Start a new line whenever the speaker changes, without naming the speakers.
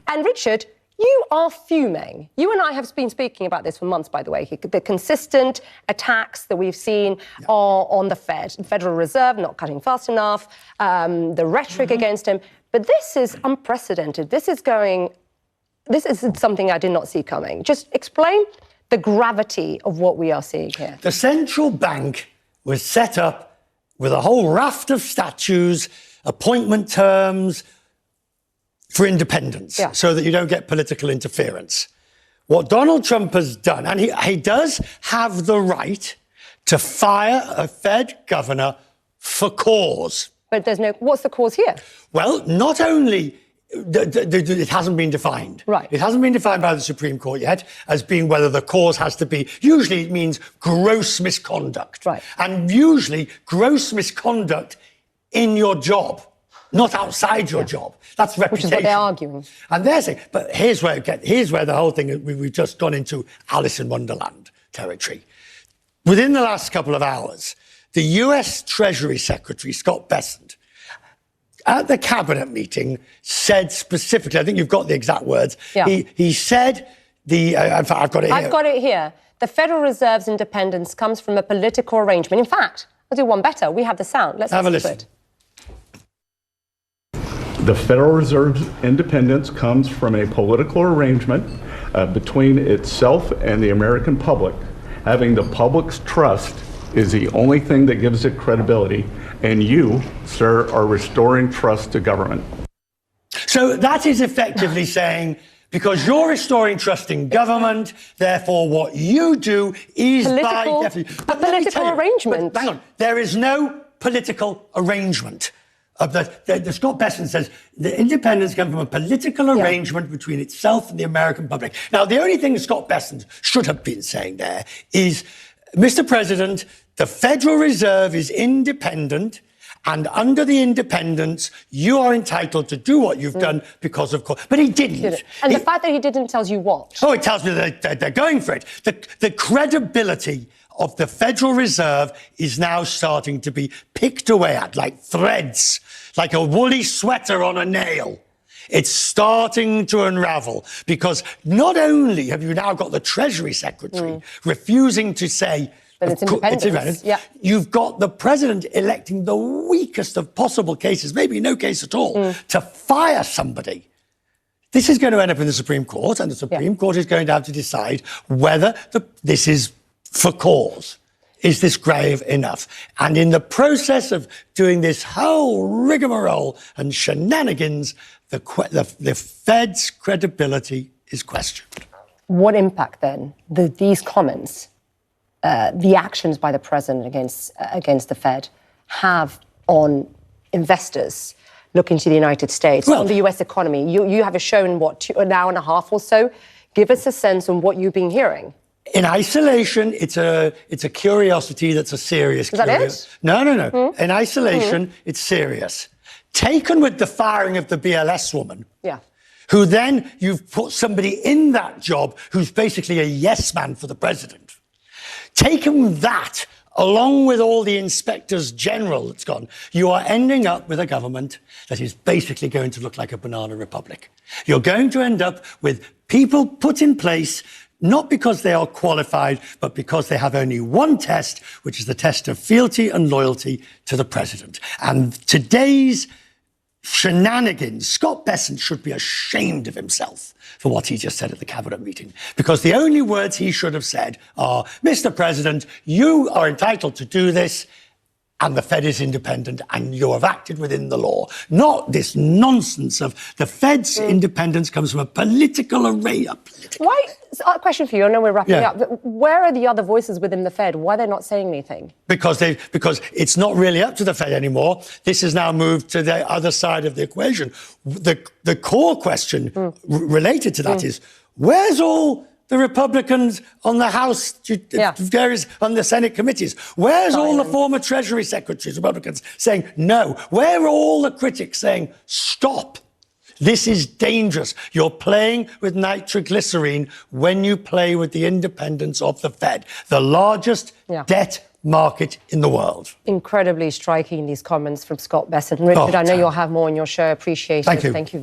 And Richard, you are fuming. You and I have been speaking about this for months, by the way. The consistent attacks that we've seen on the Federal Reserve, not cutting fast enough, the rhetoric against him. But this is unprecedented. This is something I did not see coming. Just explain the gravity of what we are seeing here.
The central bank was set up with a whole raft of statutes, appointment terms for independence, so that you don't get political interference. What Donald Trump has done, and he does have the right to fire a Fed governor for cause.
But there's no, what's the cause here?
Well, not only it hasn't been defined.
Right.
It hasn't been defined by the Supreme Court yet as being whether the cause has to be, usually it means gross misconduct.
Right.
And usually gross misconduct in your job, not outside your job. That's reputation.
Which is what they're arguing.
And they're saying, but here's where the whole thing, we've just gone into Alice in Wonderland territory. Within the last couple of hours, the US Treasury Secretary, Scott Bessent, at the cabinet meeting said specifically, I think you've got the exact words, he said, in fact, I've got it here.
I've got it here. The Federal Reserve's independence comes from a political arrangement. In fact, I'll do one better. We have the sound. Let's
have a
listen
listen.
To it.
The Federal Reserve's independence comes from a political arrangement between itself and the American public. Having the public's trust is the only thing that gives it credibility, and you, sir, are restoring trust to government.
So that is effectively saying, because you're restoring trust in government, therefore what you do is by definition...
A political arrangement.
But hang on, there is no political arrangement. The Scott Bessent says the independence comes from a political arrangement between itself and the American public. Now, the only thing Scott Bessent should have been saying there is, Mr. President, the Federal Reserve is independent, and under the independence, you are entitled to do what you've done because of course. But he didn't.
And the fact that he didn't tells you what?
Oh, it tells me that they're going for it. The credibility of the Federal Reserve is now starting to be picked away at like threads, like a woolly sweater on a nail. It's starting to unravel because not only have you now got the Treasury Secretary refusing to say
that it's independence,
you've got the president electing the weakest of possible cases, maybe no case at all, to fire somebody. This is going to end up in the Supreme Court, and the Supreme Court is going to have to decide whether this is for cause. Is this grave enough? And in the process of doing this whole rigmarole and shenanigans, the Fed's credibility is questioned.
What impact then these comments, the actions by the president against the Fed, have on investors looking to the United States, on the US economy? You have a show in an hour and a half or so. Give us a sense on what you've been hearing.
In isolation, it's a curiosity that's a serious curiosity.
Is that it?
No. In isolation, it's serious. Taken with the firing of the BLS woman, who then you've put somebody in that job who's basically a yes man for the president. Taken that, along with all the inspectors general that's gone, you are ending up with a government that is basically going to look like a banana republic. You're going to end up with people put in place not because they are qualified, but because they have only one test, which is the test of fealty and loyalty to the president. And today's shenanigans, Scott Bessent should be ashamed of himself for what he just said at the cabinet meeting, because the only words he should have said are, Mr. President, you are entitled to do this, and the Fed is independent, and you have acted within the law. Not this nonsense of the Fed's independence comes from a political array.
Why? A question for you. I know we're wrapping up. Where are the other voices within the Fed? Why are they not saying anything?
Because it's not really up to the Fed anymore. This has now moved to the other side of the equation. The core question related to that is, where's all the Republicans on the House, on the Senate committees? Where's all the former Treasury Secretaries, Republicans, saying no? Where are all the critics saying, stop? This is dangerous. You're playing with nitroglycerine when you play with the independence of the Fed, the largest debt market in the world.
Incredibly striking, these comments from Scott Bessent. Richard, I know you'll have more on your show. Appreciate it.
Thank you.
Thank you.